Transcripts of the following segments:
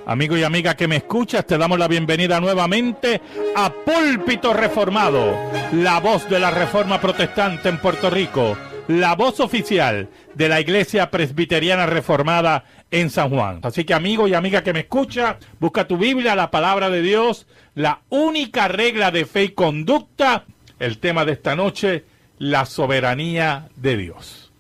Amigo y amiga que me escuchas, te damos la bienvenida nuevamente a Púlpito Reformado, la voz de la Reforma Protestante en Puerto Rico, la voz oficial de la Iglesia Presbiteriana Reformada en San Juan. Así que amigo y amiga que me escucha, busca tu Biblia, la palabra de Dios, la única regla de fe y conducta. El tema de esta noche, la soberanía de Dios.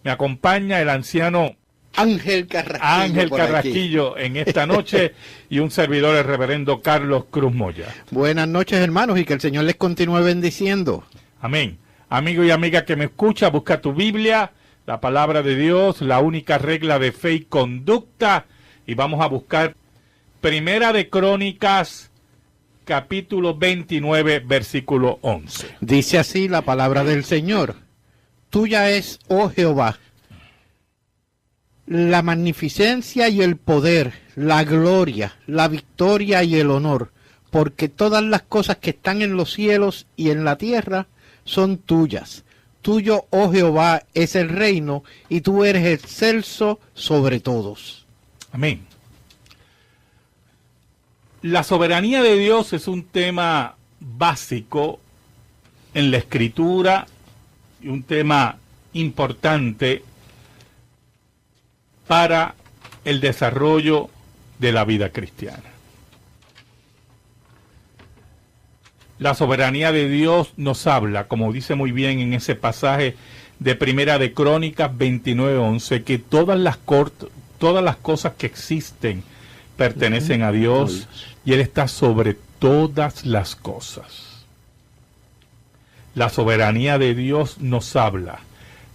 Me acompaña el anciano Ángel Carrasquillo en esta noche y un servidor, el reverendo Carlos Cruz Moya. Buenas noches, hermanos, y que el Señor les continúe bendiciendo. Amén. Amigo y amiga que me escucha, busca tu Biblia, la palabra de Dios, la única regla de fe y conducta, y vamos a buscar Primera de Crónicas, capítulo 29, versículo 11. Dice así la palabra del Señor: Tuya es, oh Jehová, la magnificencia y el poder, la gloria, la victoria y el honor, porque todas las cosas que están en los cielos y en la tierra son tuyas. Tuyo, oh Jehová, es el reino, y tú eres excelso sobre todos. Amén. La soberanía de Dios es un tema básico en la Escritura y un tema importante para el desarrollo de la vida cristiana. La soberanía de Dios nos habla, como dice muy bien en ese pasaje de Primera de Crónicas 29:11, que todas las cosas que existen pertenecen a Dios y Él está sobre todas las cosas. La soberanía de Dios nos habla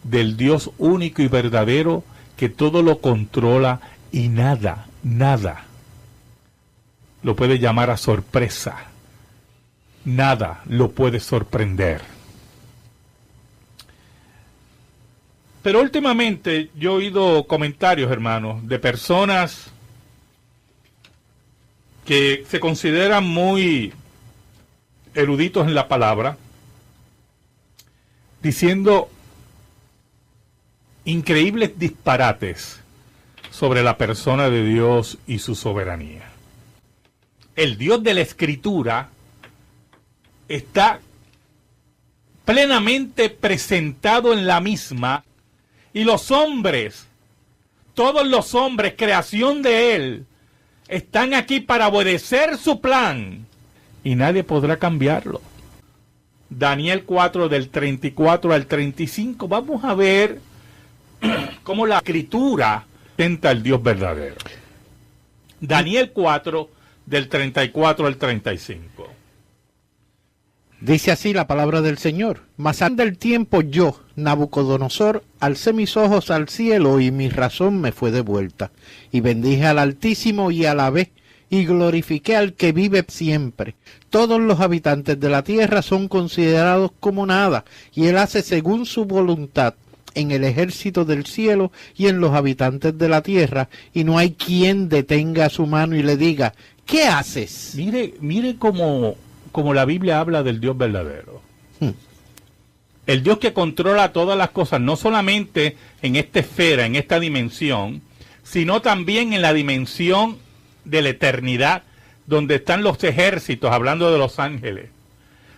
del Dios único y verdadero que todo lo controla y nada lo puede llamar a sorpresa. Nada lo puede sorprender. Pero últimamente yo he oído comentarios, hermanos, de personas que se consideran muy eruditos en la palabra, diciendo increíbles disparates sobre la persona de Dios y su soberanía. El Dios de la Escritura está plenamente presentado en la misma, y los hombres, todos los hombres, creación de Él, están aquí para obedecer su plan, y nadie podrá cambiarlo. Daniel 4, del 34 al 35, vamos a ver cómo la Escritura presenta al Dios verdadero. Daniel 4, del 34 al 35. Dice así la palabra del Señor: Mas anda el tiempo, yo, Nabucodonosor, alcé mis ojos al cielo y mi razón me fue devuelta, y bendije al Altísimo y alabé, y glorifiqué al que vive siempre. Todos los habitantes de la tierra son considerados como nada, y Él hace según su voluntad en el ejército del cielo y en los habitantes de la tierra, y no hay quien detenga su mano y le diga: ¿qué haces? Mire cómo la Biblia habla del Dios verdadero. El Dios que controla todas las cosas, no solamente en esta esfera, en esta dimensión, sino también en la dimensión de la eternidad, donde están los ejércitos, hablando de los ángeles.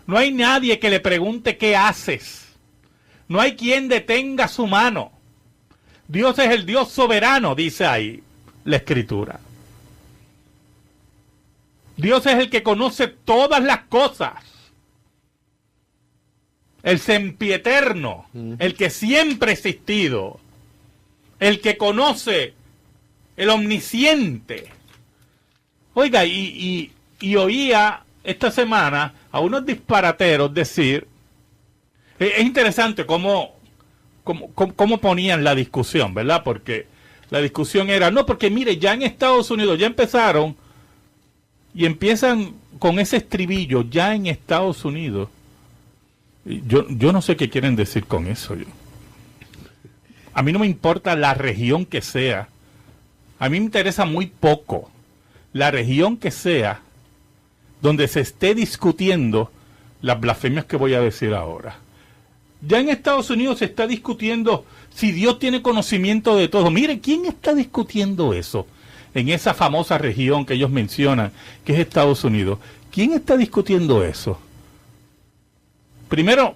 No hay nadie que le pregunte qué haces. No hay quien detenga su mano. Dios es el Dios soberano, dice ahí la Escritura. Dios es el que conoce todas las cosas. El sempieterno, el que siempre ha existido, el que conoce, el omnisciente. Oiga, y oía esta semana a unos disparateros decir, es interesante cómo ponían la discusión, ¿verdad? Porque la discusión era, no, porque mire, ya en Estados Unidos ya empezaron, y empiezan con ese estribillo, ya en Estados Unidos. Yo no sé qué quieren decir con eso. A mí no me importa la región que sea. A mí me interesa muy poco la región que sea donde se esté discutiendo las blasfemias que voy a decir ahora. Ya en Estados Unidos se está discutiendo si Dios tiene conocimiento de todo. Mire, ¿quién está discutiendo eso? en esa famosa región que ellos mencionan, que es Estados Unidos. ¿Quién está discutiendo eso? Primero,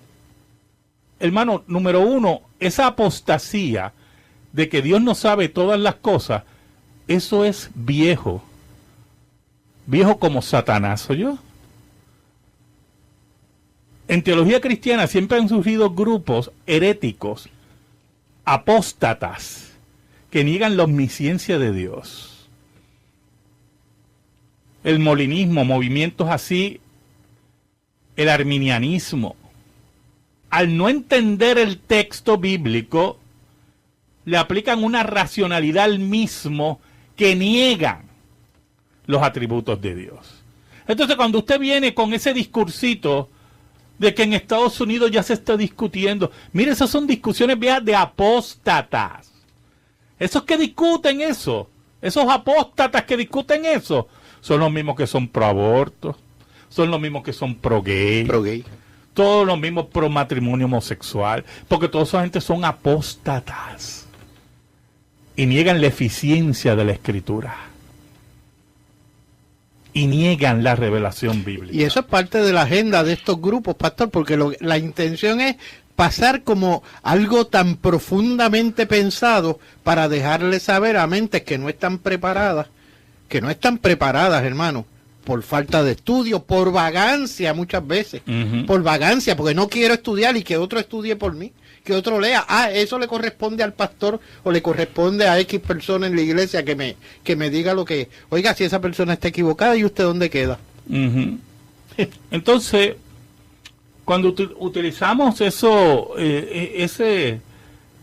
hermano, número uno, esa apostasía de que Dios no sabe todas las cosas, eso es viejo. Viejo como Satanás, ¿oyó? En teología cristiana siempre han surgido grupos heréticos, apóstatas, que niegan la omnisciencia de Dios. El molinismo, movimientos así, el arminianismo. Al no entender el texto bíblico, le aplican una racionalidad al mismo que niegan los atributos de Dios. Entonces, cuando usted viene con ese discursito de que en Estados Unidos ya se está discutiendo, mire, esas son discusiones viejas de apóstatas. Esos que discuten eso, esos apóstatas que discuten eso, son los mismos que son pro aborto, son los mismos que son pro gay, todos los mismos pro matrimonio homosexual, porque toda esa gente son apóstatas y niegan la eficiencia de la Escritura y niegan la revelación bíblica. Y eso es parte de la agenda de estos grupos, pastor, porque la intención es pasar como algo tan profundamente pensado para dejarle saber a mentes que no están preparadas, hermano, por falta de estudio, por vagancia muchas veces, por vagancia, porque no quiero estudiar y que otro estudie por mí, que otro lea. Eso le corresponde al pastor o le corresponde a X persona en la iglesia que me diga lo que, oiga, si esa persona está equivocada, ¿y usted dónde queda? Entonces, cuando utilizamos eso, ese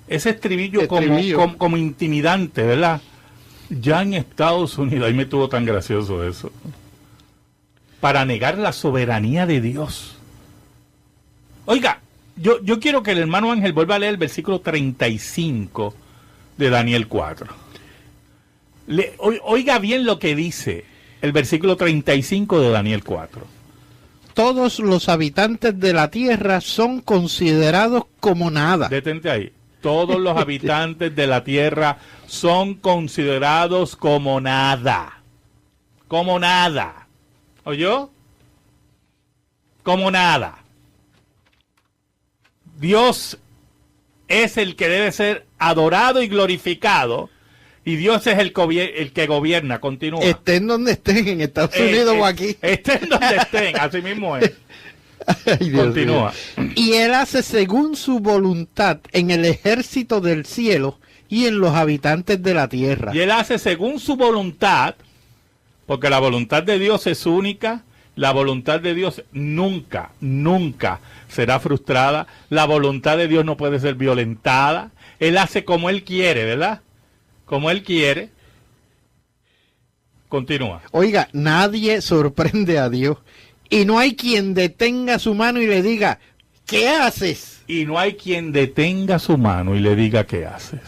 estribillo como intimidante, ¿verdad? Ya en Estados Unidos, ahí me estuvo tan gracioso eso, para negar la soberanía de Dios. Oiga, yo quiero que el hermano Ángel vuelva a leer el versículo 35 de Daniel 4. Oiga bien lo que dice el versículo 35 de Daniel 4. Todos los habitantes de la tierra son considerados como nada. Detente ahí. Todos los habitantes de la tierra son considerados como nada. Como nada. ¿Oyó? Como nada. Dios es el que debe ser adorado y glorificado, y Dios es el que gobierna. Continúa. Estén donde estén, en Estados Unidos o aquí. Estén donde estén, así mismo es. Ay, continúa. Y Él hace según su voluntad en el ejército del cielo y en los habitantes de la tierra. Y Él hace según su voluntad, porque la voluntad de Dios es única. La voluntad de Dios nunca, nunca será frustrada. La voluntad de Dios no puede ser violentada. Él hace como Él quiere, ¿verdad? Como Él quiere. Continúa. Oiga, nadie sorprende a Dios. Y no hay quien detenga su mano y le diga, ¿qué haces? Y no hay quien detenga su mano y le diga, ¿qué haces?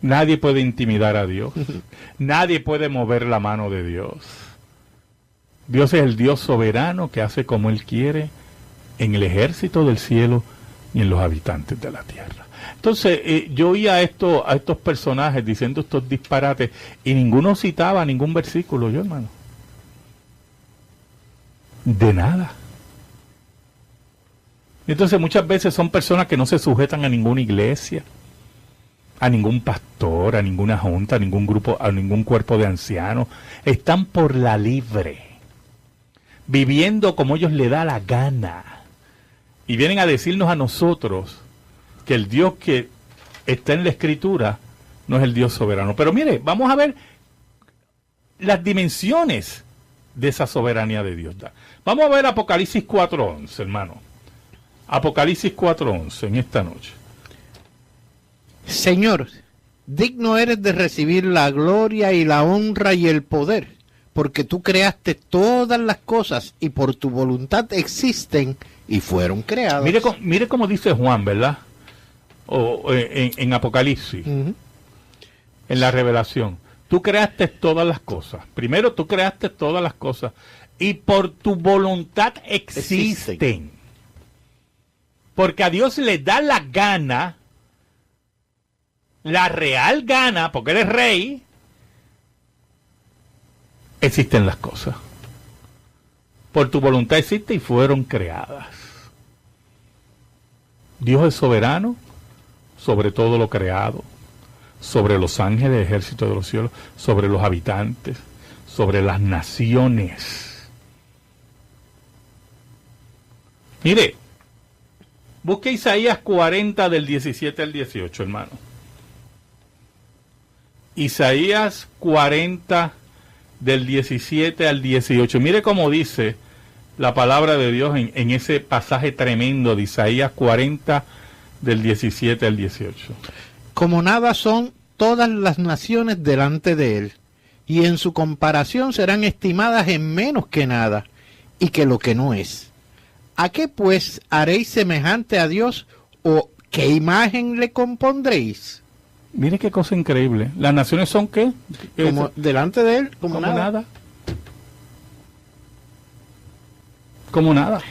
Nadie puede intimidar a Dios. Nadie puede mover la mano de Dios. Dios es el Dios soberano que hace como Él quiere en el ejército del cielo y en los habitantes de la tierra. Entonces, yo oía a estos personajes diciendo estos disparates y ninguno citaba ningún versículo, yo hermano. De nada. Entonces, muchas veces son personas que no se sujetan a ninguna iglesia, a ningún pastor, a ninguna junta, a ningún grupo, a ningún cuerpo de ancianos. Están por la libre, viviendo como ellos les da la gana. Y vienen a decirnos a nosotros que el Dios que está en la Escritura no es el Dios soberano. Pero mire, vamos a ver las dimensiones de esa soberanía de Dios. Vamos a ver Apocalipsis 4:11, hermano. Apocalipsis 4:11 en esta noche. Señor, digno eres de recibir la gloria y la honra y el poder, porque tú creaste todas las cosas y por tu voluntad existen y fueron creadas. Mire cómo dice Juan, ¿verdad? En Apocalipsis, en la revelación. Tú creaste todas las cosas. Primero, tú creaste todas las cosas y por tu voluntad existen. Porque a Dios le da la gana, la real gana, porque Él es rey, existen las cosas. Por tu voluntad existen y fueron creadas. Dios es soberano sobre todo lo creado, sobre los ángeles, ejército de los cielos, sobre los habitantes, sobre las naciones. Mire, busque Isaías 40 del 17 al 18, hermano. Isaías 40 del 17 al 18. Mire cómo dice la palabra de Dios en ese pasaje tremendo de Isaías 40 del 17 al 18. Como nada son todas las naciones delante de él, y en su comparación serán estimadas en menos que nada, y que lo que no es. ¿A qué pues haréis semejante a Dios, o qué imagen le compondréis? Mire qué cosa increíble. ¿Las naciones son qué? Como delante de él, como nada. Como nada.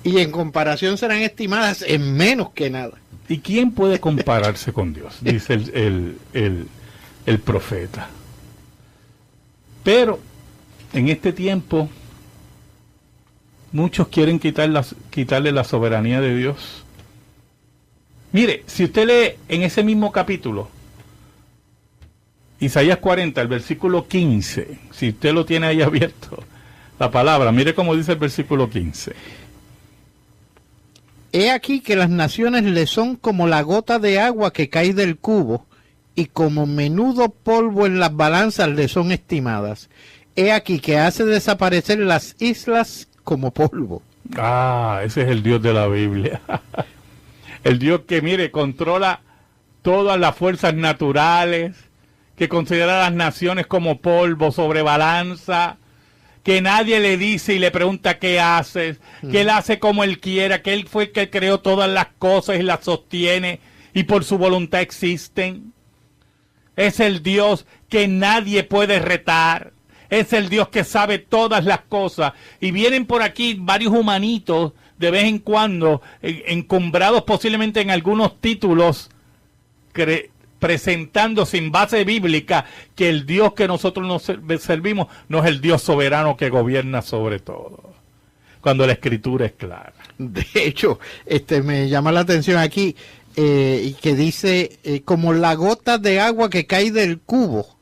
Y en comparación serán estimadas en menos que nada. ¿Y quién puede compararse con Dios? Dice el profeta. Pero en este tiempo muchos quieren quitarle la soberanía de Dios. Mire, si usted lee en ese mismo capítulo, Isaías 40, el versículo 15, si usted lo tiene ahí abierto, la palabra, mire cómo dice el versículo 15. He aquí que las naciones le son como la gota de agua que cae del cubo, y como menudo polvo en las balanzas le son estimadas. He aquí que hace desaparecer las islas como polvo. Ah, ese es el Dios de la Biblia. El Dios que, mire, controla todas las fuerzas naturales, que considera a las naciones como polvo sobre balanza, que nadie le dice y le pregunta qué haces, que él hace como él quiera, que él fue el que creó todas las cosas y las sostiene y por su voluntad existen. Es el Dios que nadie puede retar. Es el Dios que sabe todas las cosas. Y vienen por aquí varios humanitos de vez en cuando, encumbrados posiblemente en algunos títulos, presentando sin base bíblica que el Dios que nosotros nos servimos no es el Dios soberano que gobierna sobre todo, cuando la Escritura es clara. De hecho, me llama la atención aquí, y que dice, como la gota de agua que cae del cubo.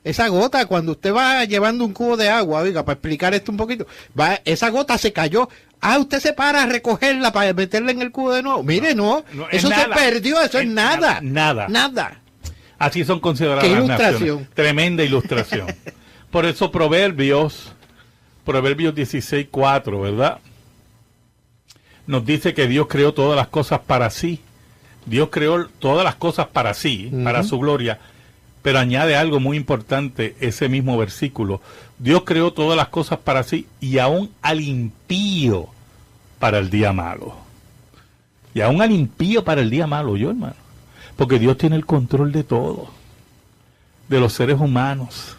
Esa gota, cuando usted va llevando un cubo de agua, oiga, para explicar esto un poquito, esa gota se cayó. Ah, usted se para a recogerla para meterla en el cubo de nuevo. Mire, no, eso se perdió, eso es nada. Nada. Así son consideradas las naciones. Tremenda ilustración. Por eso Proverbios 16:4, ¿verdad? Nos dice que Dios creó todas las cosas para sí. Dios creó todas las cosas para sí, para su gloria. Pero añade algo muy importante ese mismo versículo. Dios creó todas las cosas para sí y aún al impío para el día malo. Y aún al impío para el día malo, yo, hermano. Porque Dios tiene el control de todo. De los seres humanos.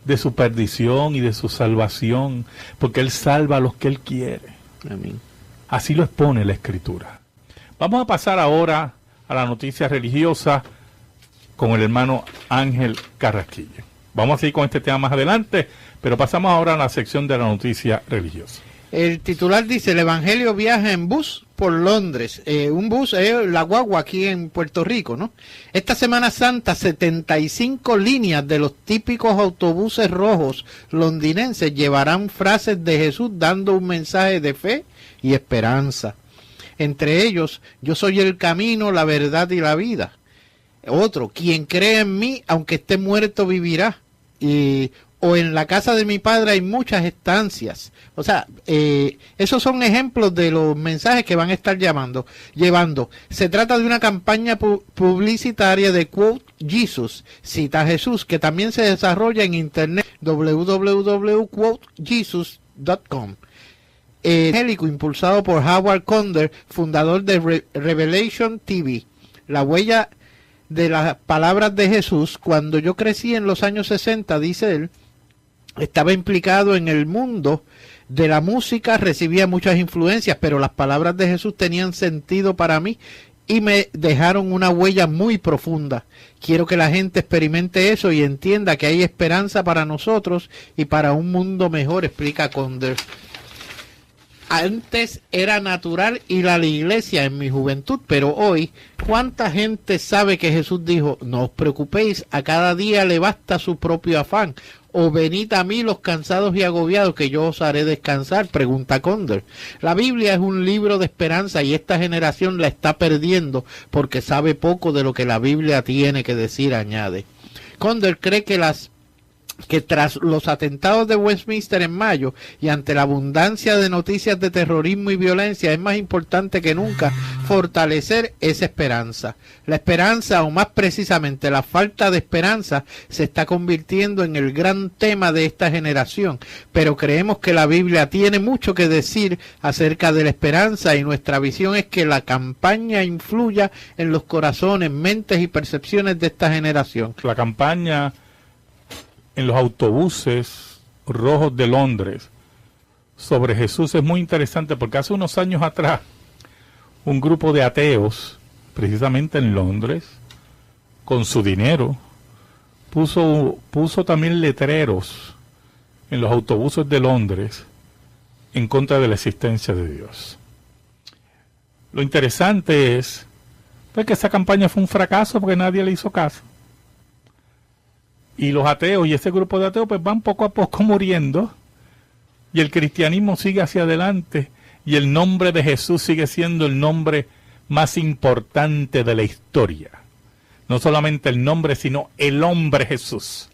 De su perdición y de su salvación. Porque Él salva a los que Él quiere. Amén. Así lo expone la Escritura. Vamos a pasar ahora a la noticia religiosa con el hermano Ángel Carrasquillo. Vamos a seguir con este tema más adelante, pero pasamos ahora a la sección de la noticia religiosa. El titular dice, el Evangelio viaja en bus por Londres. Un bus es la guagua aquí en Puerto Rico, ¿no? Esta Semana Santa, 75 líneas de los típicos autobuses rojos londinenses llevarán frases de Jesús dando un mensaje de fe y esperanza. Entre ellos, yo soy el camino, la verdad y la vida. Otro, quien cree en mí, aunque esté muerto, vivirá. O en la casa de mi padre hay muchas estancias. O sea, esos son ejemplos de los mensajes que van a estar llevando. Se trata de una campaña publicitaria de Quote Jesus, cita Jesús, que también se desarrolla en internet, www.quotejesus.com. Evangélico impulsado por Howard Conder, fundador de Revelation TV. La huella de las palabras de Jesús. Cuando yo crecí en los años 60, dice él, estaba implicado en el mundo de la música, recibía muchas influencias, pero las palabras de Jesús tenían sentido para mí y me dejaron una huella muy profunda. Quiero que la gente experimente eso y entienda que hay esperanza para nosotros y para un mundo mejor, explica Conder. Antes era natural ir a la iglesia en mi juventud, pero hoy, ¿cuánta gente sabe que Jesús dijo, no os preocupéis, a cada día le basta su propio afán? O venid a mí los cansados y agobiados, que yo os haré descansar, pregunta Conder. La Biblia es un libro de esperanza y esta generación la está perdiendo porque sabe poco de lo que la Biblia tiene que decir, añade. Conder cree que tras los atentados de Westminster en mayo y ante la abundancia de noticias de terrorismo y violencia, es más importante que nunca fortalecer esa esperanza. La esperanza, o más precisamente la falta de esperanza, se está convirtiendo en el gran tema de esta generación, pero creemos que la Biblia tiene mucho que decir acerca de la esperanza y nuestra visión es que la campaña influya en los corazones, mentes y percepciones de esta generación. La campaña en los autobuses rojos de Londres sobre Jesús es muy interesante porque hace unos años atrás un grupo de ateos, precisamente en Londres, con su dinero, puso también letreros en los autobuses de Londres en contra de la existencia de Dios. Lo interesante es pues, que esa campaña fue un fracaso porque nadie le hizo caso. Y los ateos y ese grupo de ateos pues van poco a poco muriendo y el cristianismo sigue hacia adelante y el nombre de Jesús sigue siendo el nombre más importante de la historia. No solamente el nombre, sino el hombre Jesús.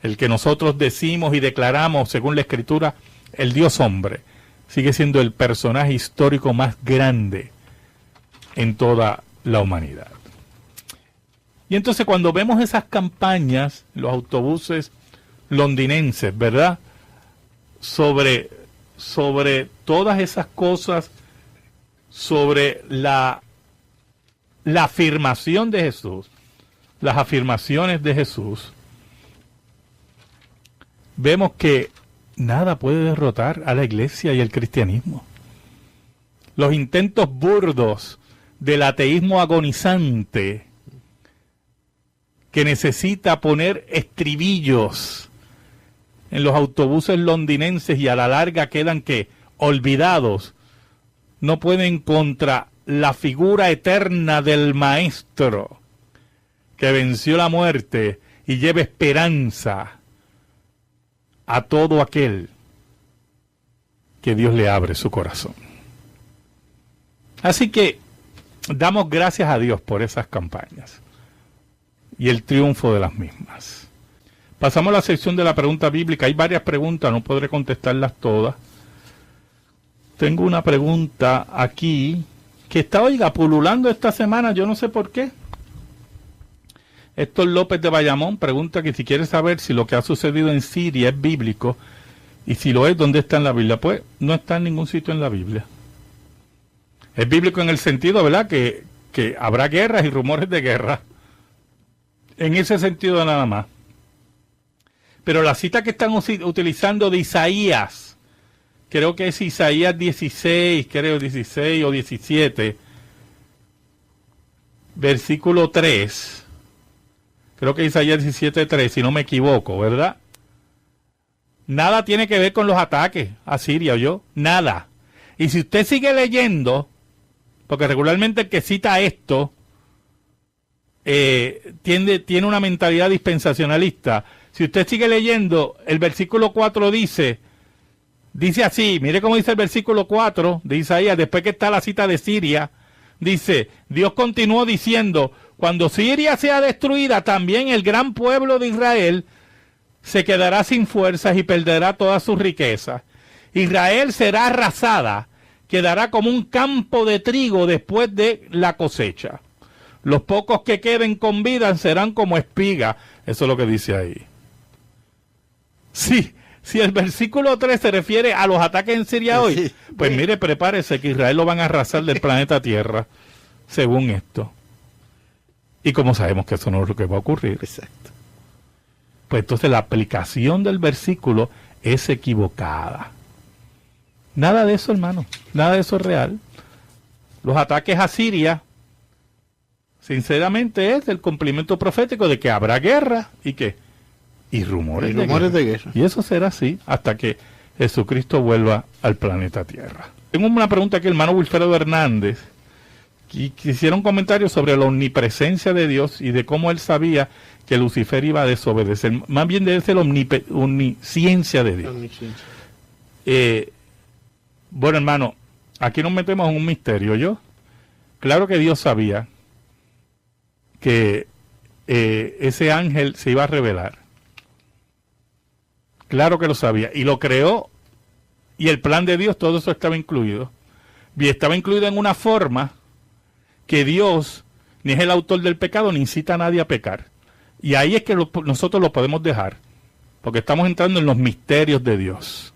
El que nosotros decimos y declaramos, según la Escritura, el Dios hombre, sigue siendo el personaje histórico más grande en toda la humanidad. Y entonces cuando vemos esas campañas, los autobuses londinenses, ¿verdad? Sobre todas esas cosas, sobre la afirmación de Jesús, las afirmaciones de Jesús, vemos que nada puede derrotar a la iglesia y el cristianismo. Los intentos burdos del ateísmo agonizante que necesita poner estribillos en los autobuses londinenses y a la larga quedan olvidados, no pueden contra la figura eterna del Maestro que venció la muerte y lleva esperanza a todo aquel que Dios le abre su corazón. Así que damos gracias a Dios por esas campañas y el triunfo de las mismas. Pasamos a la sección de la pregunta bíblica. Hay varias preguntas, no podré contestarlas todas. Tengo una pregunta aquí que está, pululando esta semana, yo no sé por qué. Héctor López de Bayamón pregunta que si quiere saber si lo que ha sucedido en Siria es bíblico y si lo es, ¿dónde está en la Biblia? Pues no está en ningún sitio en la Biblia. Es bíblico en el sentido, ¿verdad?, que habrá guerras y rumores de guerra. En ese sentido nada más. Pero la cita que están utilizando de Isaías, creo que es Isaías 16 o 17, versículo 3, creo que Isaías 17:3, si no me equivoco, ¿verdad? Nada tiene que ver con los ataques a Siria, ¿oyó? Nada. Y si usted sigue leyendo, porque regularmente el que cita esto tiene una mentalidad dispensacionalista. Si usted sigue leyendo, el versículo 4 dice así, mire cómo dice el versículo 4 de Isaías, después que está la cita de Siria, dice, Dios continuó diciendo, cuando Siria sea destruida, también el gran pueblo de Israel se quedará sin fuerzas y perderá todas sus riquezas. Israel será arrasada, quedará como un campo de trigo después de la cosecha. Los pocos que queden con vida serán como espiga. Eso es lo que dice ahí. Sí, si el versículo 3 se refiere a los ataques en Siria hoy, pues mire, prepárese que Israel lo van a arrasar del planeta Tierra, según esto. Y como sabemos que eso no es lo que va a ocurrir. Exacto. Pues entonces la aplicación del versículo es equivocada. Nada de eso, hermano. Nada de eso es real. Los ataques a Siria sinceramente es el cumplimiento profético de que habrá guerra y rumores de guerra. Y eso será así hasta que Jesucristo vuelva al planeta Tierra. Tengo una pregunta aquí, el hermano Wilfredo Hernández, que hicieron comentarios sobre la omnipresencia de Dios y de cómo él sabía que Lucifer iba a desobedecer. Más bien debe ser la omnisciencia de Dios. Bueno, hermano, aquí nos metemos en un misterio. Claro que Dios sabía que ese ángel se iba a revelar. Claro que lo sabía. Y lo creó. Y el plan de Dios, todo eso estaba incluido. Y estaba incluido en una forma que Dios ni es el autor del pecado, ni incita a nadie a pecar. Y ahí es que nosotros lo podemos dejar. Porque estamos entrando en los misterios de Dios.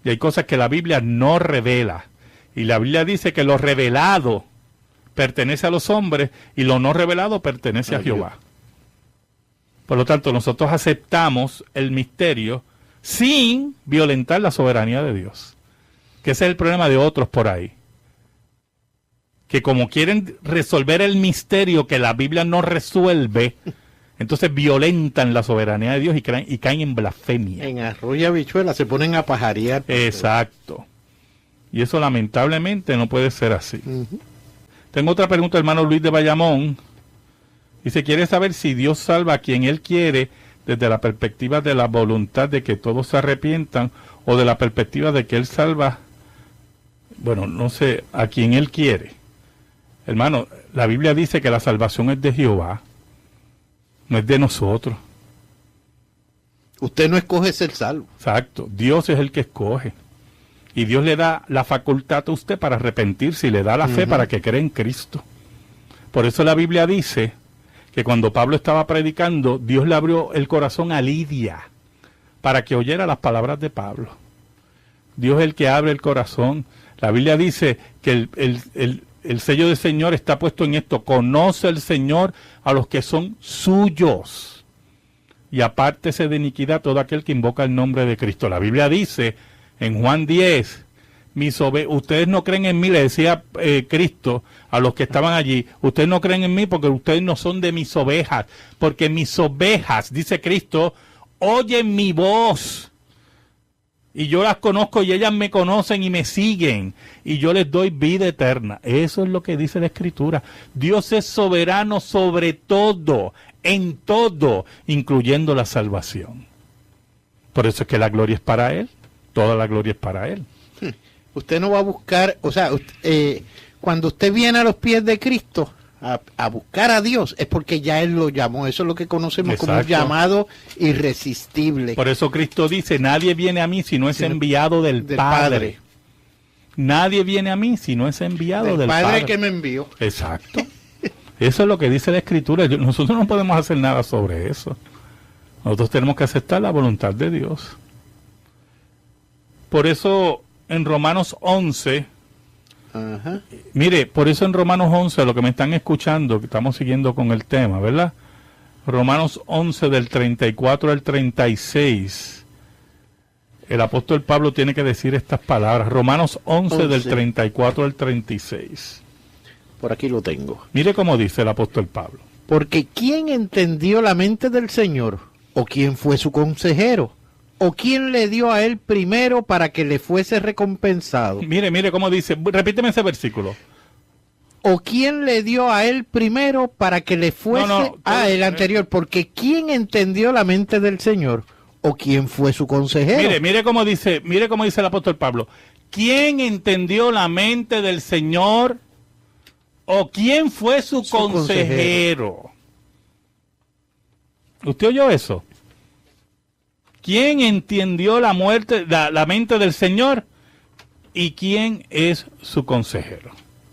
Y hay cosas que la Biblia no revela. Y la Biblia dice que lo revelado pertenece a los hombres y lo no revelado pertenece a Jehová. Por lo tanto, nosotros aceptamos el misterio sin violentar la soberanía de Dios. Que ese es el problema de otros por ahí. Que como quieren resolver el misterio que la Biblia no resuelve, entonces violentan la soberanía de Dios y caen en blasfemia. En arroz y habichuela se ponen a pajarear. Exacto. Y eso lamentablemente no puede ser así. Tengo otra pregunta, hermano Luis de Bayamón. Dice, quiere saber si Dios salva a quien Él quiere desde la perspectiva de la voluntad de que todos se arrepientan o de la perspectiva de que Él salva, bueno, no sé, a quien Él quiere. Hermano, la Biblia dice que la salvación es de Jehová, no es de nosotros. Usted no escoge ser salvo. Exacto, Dios es el que escoge. Y Dios le da la facultad a usted para arrepentirse y le da la fe para que cree en Cristo. Por eso la Biblia dice que cuando Pablo estaba predicando, Dios le abrió el corazón a Lidia para que oyera las palabras de Pablo. Dios es el que abre el corazón. La Biblia dice que el sello del Señor está puesto en esto. Conoce el Señor a los que son suyos. Y apártese de iniquidad todo aquel que invoca el nombre de Cristo. La Biblia dice en Juan 10, ustedes no creen en mí, le decía Cristo a los que estaban allí, ustedes no creen en mí porque ustedes no son de mis ovejas, porque mis ovejas, dice Cristo, oyen mi voz, y yo las conozco y ellas me conocen y me siguen, y yo les doy vida eterna. Eso es lo que dice la Escritura. Dios es soberano sobre todo, en todo, incluyendo la salvación. Por eso es que la gloria es para Él, toda la gloria es para Él. Usted no va a buscar, o sea, cuando usted viene a los pies de Cristo a buscar a Dios, es porque ya Él lo llamó. Eso es lo que conocemos como un llamado irresistible. Por eso Cristo dice, nadie viene a mí si no es enviado del Padre. Nadie viene a mí si no es enviado del Padre. Padre que me envió. Exacto. Eso es lo que dice la Escritura. Nosotros no podemos hacer nada sobre eso. Nosotros tenemos que aceptar la voluntad de Dios. Por eso en Romanos 11, mire, por eso en Romanos 11, lo que me están escuchando, que estamos siguiendo con el tema, ¿verdad? Romanos 11 del 34 al 36, el apóstol Pablo tiene que decir estas palabras. Romanos 11 del 34 al 36. Por aquí lo tengo. Mire cómo dice el apóstol Pablo. Porque ¿quién entendió la mente del Señor? ¿O quién fue su consejero? ¿O quién le dio a él primero para que le fuese recompensado? Mire cómo dice, repíteme ese versículo. ¿O quién le dio a él primero para que le fuese... el anterior, porque ¿quién entendió la mente del Señor? ¿O quién fue su consejero? Mire cómo dice el apóstol Pablo. ¿Quién entendió la mente del Señor? ¿O quién fue su consejero? ¿Usted oyó eso? ¿Quién entendió la mente del Señor? ¿Y quién es su consejero?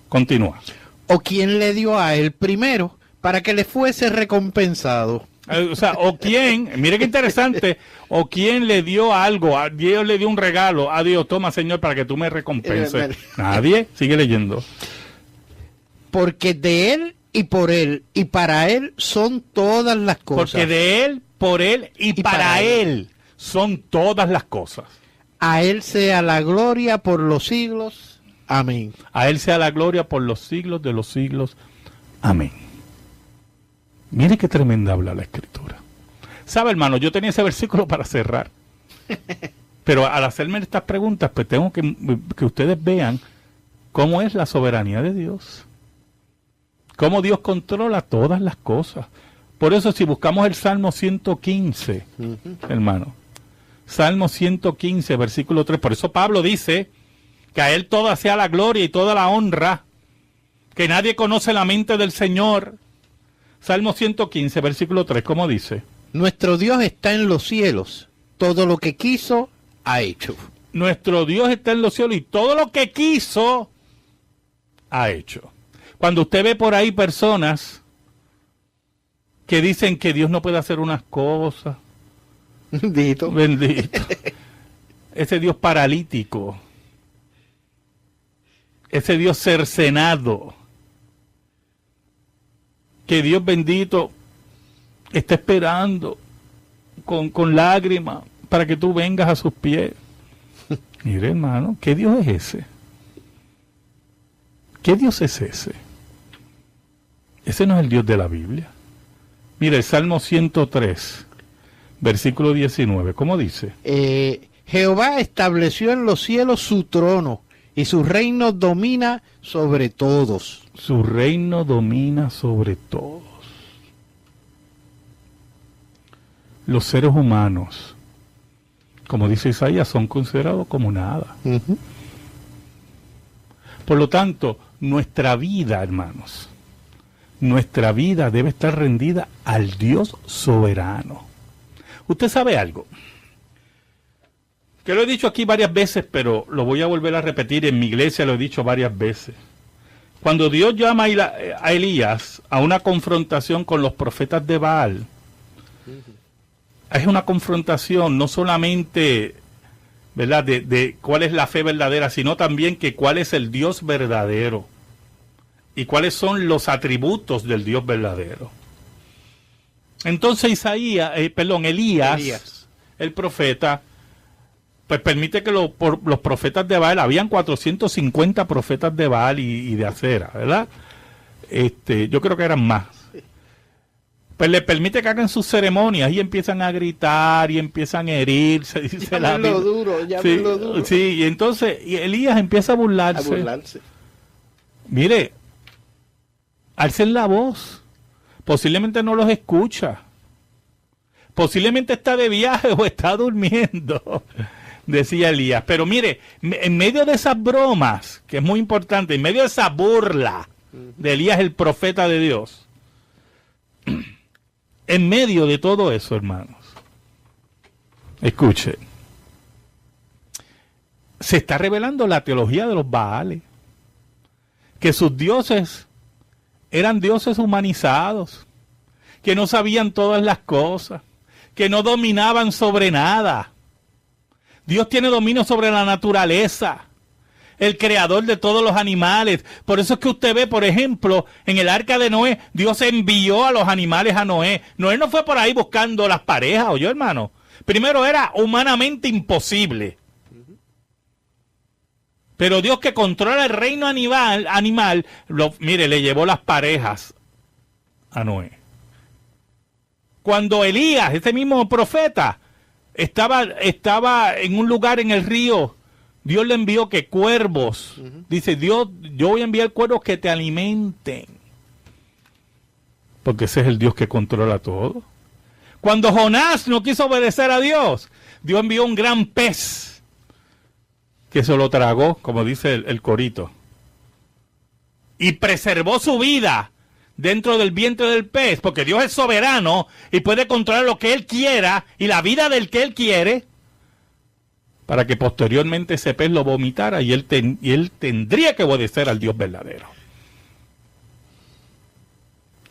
Continúa. ¿O quién le dio a él primero para que le fuese recompensado? O sea, o quién, mire qué interesante, o quién le dio algo, a Dios le dio un regalo, a Dios, toma Señor para que tú me recompenses. Nadie, sigue leyendo. Porque de él y por él y para él son todas las cosas. Porque de él, por él y para él son todas las cosas. A él sea la gloria por los siglos. Amén. A él sea la gloria por los siglos de los siglos. Amén. Mire qué tremenda habla la Escritura. ¿Sabe, hermano? Yo tenía ese versículo para cerrar. Pero al hacerme estas preguntas, pues tengo que ustedes vean cómo es la soberanía de Dios. Cómo Dios controla todas las cosas. Por eso si buscamos el Salmo 115, hermano, Salmo 115, versículo 3, por eso Pablo dice que a Él toda sea la gloria y toda la honra, que nadie conoce la mente del Señor. Salmo 115, versículo 3, ¿cómo dice? Nuestro Dios está en los cielos, todo lo que quiso ha hecho. Nuestro Dios está en los cielos y todo lo que quiso ha hecho. Cuando usted ve por ahí personas que dicen que Dios no puede hacer unas cosas, Bendito. bendito, ese Dios paralítico, ese Dios cercenado, que Dios bendito está esperando con lágrimas para que tú vengas a sus pies. Mire, hermano, ¿qué Dios es ese? ¿Qué Dios es ese? Ese no es el Dios de la Biblia. Mire, el Salmo 103, versículo 19, ¿cómo dice? Jehová estableció en los cielos su trono y su reino domina sobre todos. Su reino domina sobre todos. Los seres humanos, como dice Isaías, son considerados como nada. Por lo tanto, nuestra vida, hermanos, nuestra vida debe estar rendida al Dios soberano. Usted sabe algo, que lo he dicho aquí varias veces, pero lo voy a volver a repetir, en mi iglesia lo he dicho varias veces. Cuando Dios llama a Elías a una confrontación con los profetas de Baal, es una confrontación no solamente, ¿verdad?, de cuál es la fe verdadera, sino también que cuál es el Dios verdadero y cuáles son los atributos del Dios verdadero. Entonces Elías, el profeta, pues permite que los profetas de Baal, habían 450 profetas de Baal y de Acera, ¿verdad? Yo creo que eran más. Pues le permite que hagan sus ceremonias y empiezan a gritar y empiezan a herirse. Dice la Biblia. Llámenlo duro. Sí, y entonces Elías empieza a burlarse. Mire, alcen la voz. Posiblemente no los escucha. Posiblemente está de viaje o está durmiendo, decía Elías. Pero mire, en medio de esas bromas, que es muy importante, en medio de esa burla de Elías, el profeta de Dios, en medio de todo eso, hermanos, escuche, se está revelando la teología de los Baales, que sus dioses eran dioses humanizados, que no sabían todas las cosas, que no dominaban sobre nada. Dios tiene dominio sobre la naturaleza, el creador de todos los animales. Por eso es que usted ve, por ejemplo, en el arca de Noé, Dios envió a los animales a Noé. Noé no fue por ahí buscando las parejas, ¿oyó, hermano? Primero, era humanamente imposible. Pero Dios, que controla el reino animal, mire, le llevó las parejas a Noé. Cuando Elías, ese mismo profeta, estaba en un lugar en el río, Dios le envió que cuervos, dice Dios, yo voy a enviar cuervos que te alimenten, porque ese es el Dios que controla todo. Cuando Jonás no quiso obedecer a Dios, Dios envió un gran pez que se lo tragó, como dice el corito, y preservó su vida dentro del vientre del pez, porque Dios es soberano y puede controlar lo que Él quiera y la vida del que Él quiere, para que posteriormente ese pez lo vomitara y él tendría que obedecer al Dios verdadero.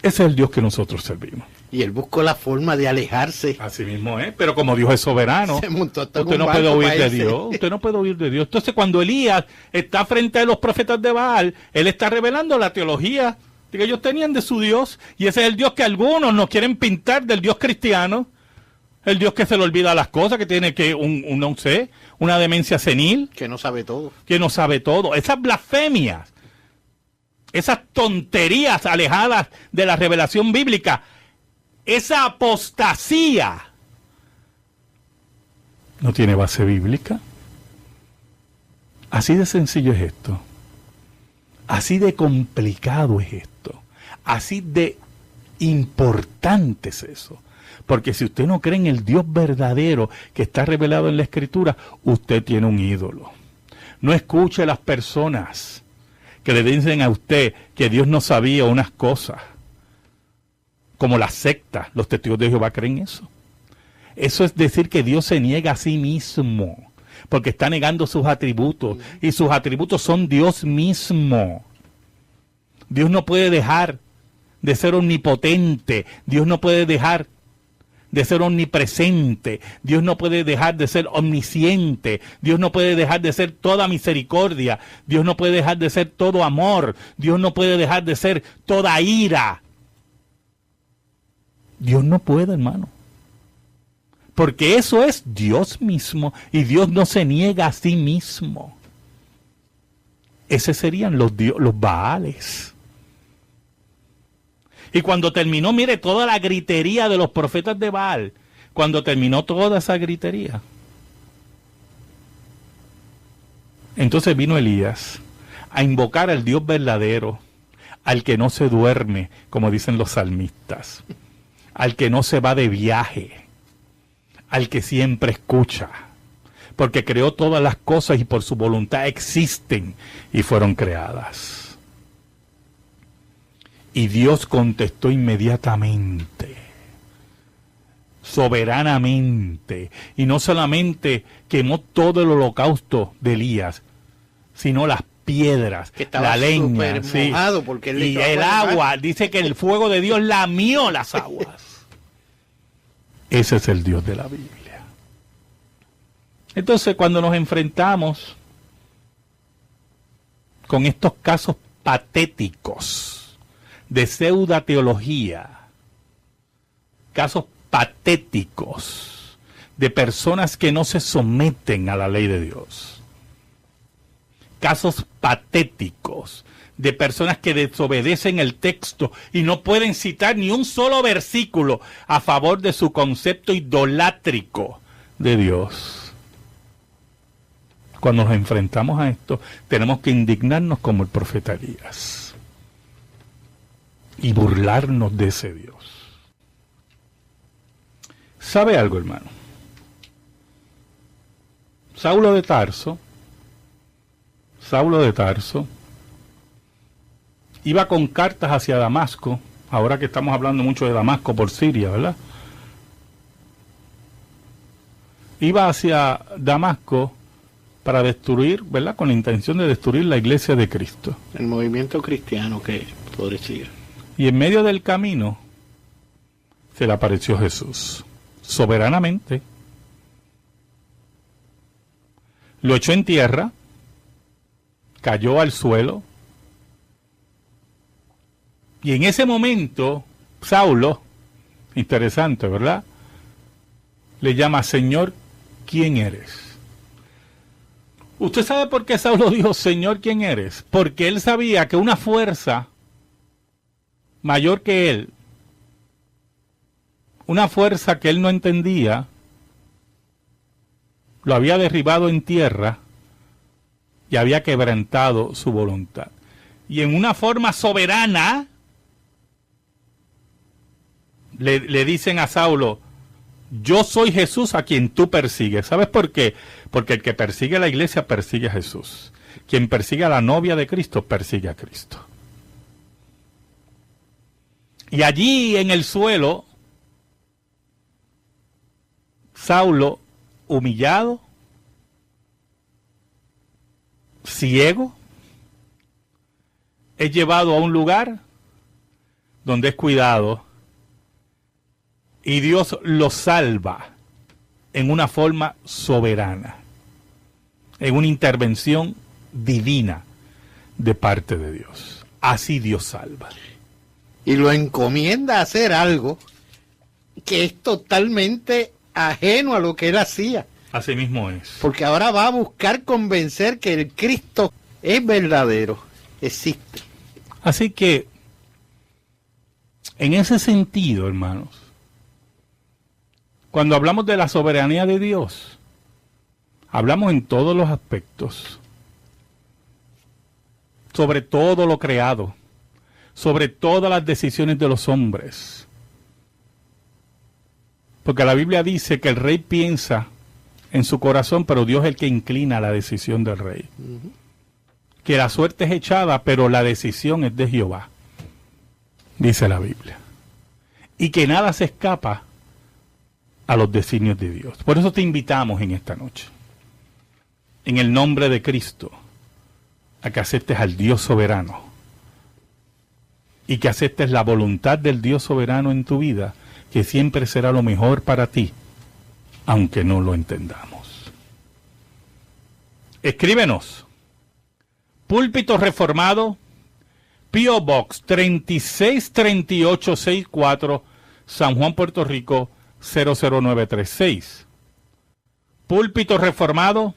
Ese es el Dios que nosotros servimos. Y él buscó la forma de alejarse. Así mismo es, pero como Dios es soberano, Se montó hasta usted un no barco puede huir para de irse. Dios. Usted no puede huir de Dios. Entonces, cuando Elías está frente a los profetas de Baal, él está revelando la teología que ellos tenían de su Dios, y ese es el Dios que algunos nos quieren pintar del Dios cristiano, el Dios que se le olvida las cosas, que tiene que una demencia senil, Que no sabe todo. que no sabe todo. Esas blasfemias, esas tonterías alejadas de la revelación bíblica, esa apostasía no tiene base bíblica. Así de sencillo es esto. Así de complicado es esto. Así de importante es eso. Porque si usted no cree en el Dios verdadero que está revelado en la Escritura, usted tiene un ídolo. No escuche a las personas que le dicen a usted que Dios no sabía unas cosas. Como las sectas, los testigos de Jehová creen eso. Eso es decir que Dios se niega a sí mismo, porque está negando sus atributos, y sus atributos son Dios mismo. Dios no puede dejar de ser omnipotente, Dios no puede dejar de ser omnipresente, Dios no puede dejar de ser omnisciente, Dios no puede dejar de ser toda misericordia, Dios no puede dejar de ser todo amor, Dios no puede dejar de ser toda ira. Dios no puede, hermano. Porque eso es Dios mismo, y Dios no se niega a sí mismo. Esos serían los Baales. Y cuando terminó, mire, toda la gritería de los profetas de Baal, cuando terminó toda esa gritería, entonces vino Elías a invocar al Dios verdadero, al que no se duerme, como dicen los salmistas, al que no se va de viaje, al que siempre escucha, porque creó todas las cosas y por su voluntad existen y fueron creadas. Y Dios contestó inmediatamente, soberanamente, y no solamente quemó todo el holocausto de Elías, sino las piedras, la leña, sí, mojado porque y el agua. Dice que el fuego de Dios lamió las aguas. Ese es el Dios de la Biblia. Entonces, cuando nos enfrentamos con estos casos patéticos de pseudoteología, casos patéticos de personas que no se someten a la ley de Dios, casos patéticos de personas que desobedecen el texto y no pueden citar ni un solo versículo a favor de su concepto idolátrico de Dios. Cuando nos enfrentamos a esto, tenemos que indignarnos como el profeta Elías y burlarnos de ese Dios. ¿Sabe algo, hermano? Saulo de Tarso iba con cartas hacia Damasco, ahora que estamos hablando mucho de Damasco por Siria, ¿verdad? Iba hacia Damasco para destruir, ¿verdad? Con la intención de destruir la iglesia de Cristo. El movimiento cristiano, que podría decir. Y en medio del camino se le apareció Jesús, soberanamente. Lo echó en tierra, cayó al suelo, y en ese momento Saulo, interesante, ¿verdad?, le llama: Señor, ¿quién eres? ¿Usted sabe por qué Saulo dijo: Señor, ¿quién eres? Porque él sabía que una fuerza mayor que él, una fuerza que él no entendía, lo había derribado en tierra y había quebrantado su voluntad. Y en una forma soberana le dicen a Saulo: yo soy Jesús a quien tú persigues. ¿Sabes por qué? Porque el que persigue a la iglesia persigue a Jesús. Quien persigue a la novia de Cristo persigue a Cristo. Y allí en el suelo, Saulo, humillado, ciego, es llevado a un lugar donde es cuidado, y Dios lo salva en una forma soberana, en una intervención divina de parte de Dios. Así Dios salva. Y lo encomienda a hacer algo que es totalmente ajeno a lo que él hacía. Así mismo es. Porque ahora va a buscar convencer que el Cristo es verdadero, existe. Así que, en ese sentido, hermanos, Cuando hablamos de la soberanía de Dios, hablamos en todos los aspectos, sobre todo lo creado, sobre todas las decisiones de los hombres. Porque la Biblia dice que el rey piensa en su corazón, pero Dios es el que inclina la decisión del rey. Que la suerte es echada, pero la decisión es de Jehová, dice la Biblia. Y que nada se escapa a los designios de Dios. Por eso te invitamos en esta noche, en el nombre de Cristo, a que aceptes al Dios soberano y que aceptes la voluntad del Dios soberano en tu vida, que siempre será lo mejor para ti, aunque no lo entendamos. Escríbenos. Púlpito Reformado, P.O. Box 363864, San Juan, Puerto Rico 00936. Púlpito Reformado,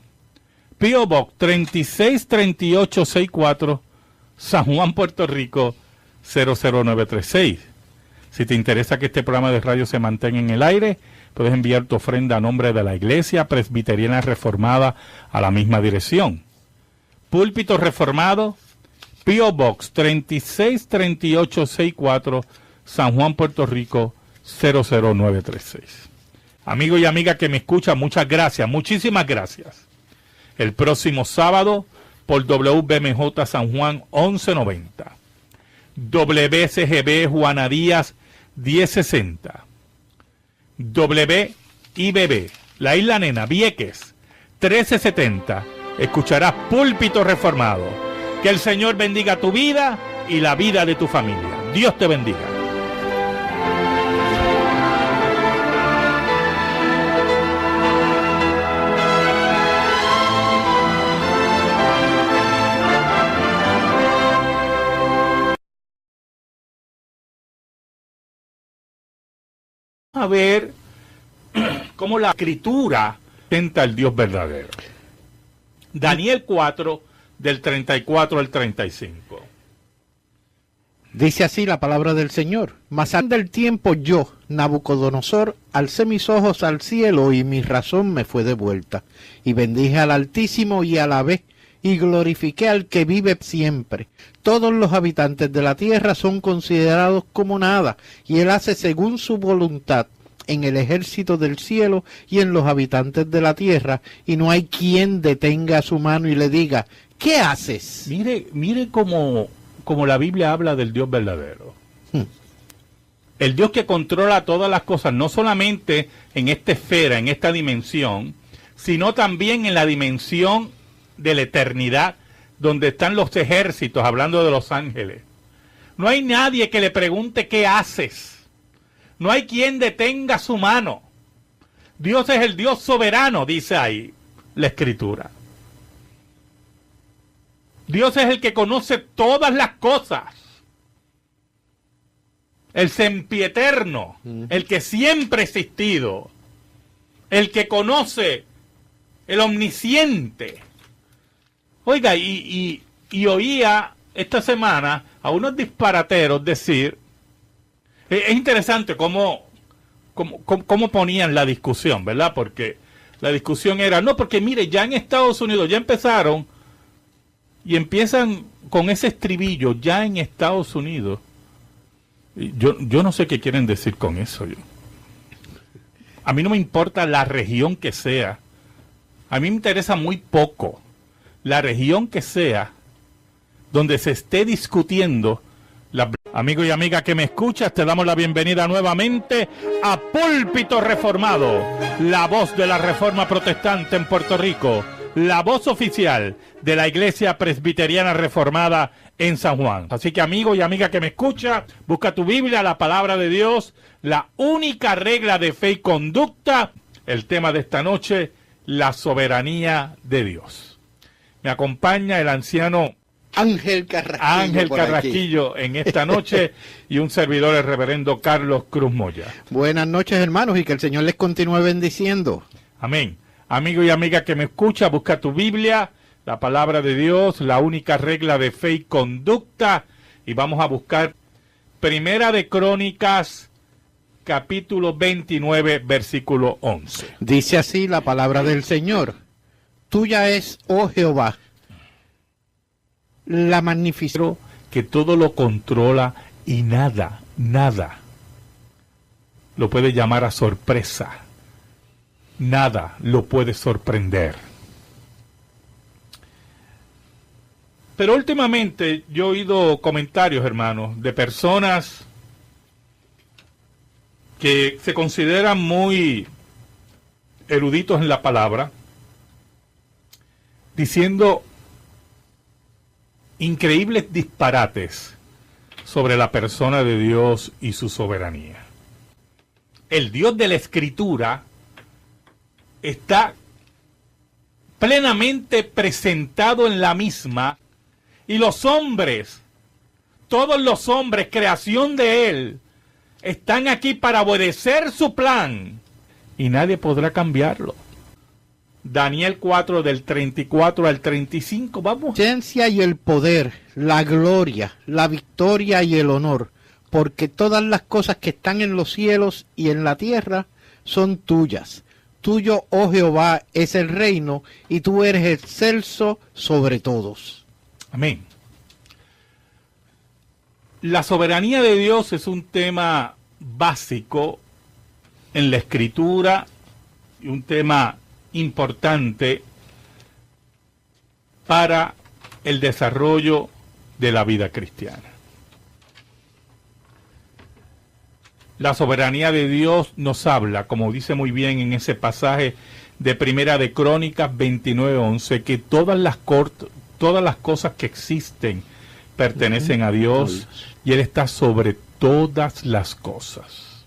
P.O. Box 363864, San Juan, Puerto Rico 00936. Si te interesa que este programa de radio se mantenga en el aire, puedes enviar tu ofrenda a nombre de la Iglesia Presbiteriana Reformada a la misma dirección. Púlpito Reformado, P.O. Box 363864, San Juan, Puerto Rico 00936. Amigo y amiga que me escucha, muchas gracias, muchísimas gracias. El próximo sábado por WBMJ San Juan 1190, WCGB Juana Díaz 1060, WIBB La Isla Nena Vieques 1370. Escucharás Púlpito Reformado. Que el Señor bendiga tu vida y la vida de tu familia. Dios te bendiga. A ver cómo la Escritura presenta al Dios verdadero. Daniel 4, del 34 al 35. Dice así la palabra del Señor. Mas anda el tiempo yo, Nabucodonosor, alcé mis ojos al cielo y mi razón me fue devuelta. Y bendije al Altísimo y alabé y glorifiqué al que vive siempre. Todos los habitantes de la tierra son considerados como nada, y él hace según su voluntad en el ejército del cielo y en los habitantes de la tierra, y no hay quien detenga su mano y le diga, ¿qué haces? Mire cómo la Biblia habla del Dios verdadero. El Dios que controla todas las cosas, no solamente en esta esfera, en esta dimensión, sino también en la dimensión de la eternidad, donde están los ejércitos, hablando de los ángeles. No hay nadie que le pregunte qué haces. No hay quien detenga su mano. Dios es el Dios soberano, dice ahí la Escritura. Dios es el que conoce todas las cosas. El sempieterno, el que siempre ha existido, el que conoce, el omnisciente. Oiga, y oía esta semana a unos disparateros decir, es interesante cómo ponían la discusión, ¿verdad? Porque la discusión era, no, porque mire, ya en Estados Unidos ya empezaron, y empiezan con ese estribillo, ya en Estados Unidos. Yo no sé qué quieren decir con eso. A mí no me importa la región que sea. A mí me interesa muy poco la región que sea donde se esté discutiendo. Amigo y amiga que me escuchas, te damos la bienvenida nuevamente a Púlpito Reformado, la voz de la Reforma Protestante en Puerto Rico, la voz oficial de la Iglesia Presbiteriana Reformada en San Juan. Así que amigo y amiga que me escucha, busca tu Biblia, la palabra de Dios, la única regla de fe y conducta. El tema de esta noche, la soberanía de Dios. Me acompaña el anciano Ángel Carrasquillo en esta noche y un servidor, el reverendo Carlos Cruz Moya. Buenas noches, hermanos, y que el Señor les continúe bendiciendo. Amén. Amigo y amiga que me escucha, busca tu Biblia, la palabra de Dios, la única regla de fe y conducta, y vamos a buscar Primera de Crónicas capítulo 29, versículo 11. Dice así la palabra del Señor. Tuya es, oh Jehová, la magnificencia. Que todo lo controla y nada lo puede llamar a sorpresa. Nada lo puede sorprender. Pero últimamente yo he oído comentarios, hermanos, de personas que se consideran muy eruditos en la palabra, diciendo increíbles disparates sobre la persona de Dios y su soberanía. El Dios de la Escritura está plenamente presentado en la misma, y los hombres, todos los hombres, creación de Él, están aquí para obedecer su plan, y nadie podrá cambiarlo. Daniel 4, del 34 al 35, vamos. La presencia y el poder, la gloria, la victoria y el honor, porque todas las cosas que están en los cielos y en la tierra son tuyas. Tuyo, oh Jehová, es el reino, y tú eres excelso sobre todos. Amén. La soberanía de Dios es un tema básico en la Escritura y un tema importante para el desarrollo de la vida cristiana. La soberanía de Dios nos habla, como dice muy bien en ese pasaje de Primera de Crónicas 29:11, que todas las cosas que existen pertenecen a Dios y Él está sobre todas las cosas.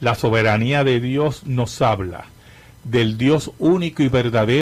La soberanía de Dios nos habla del Dios único y verdadero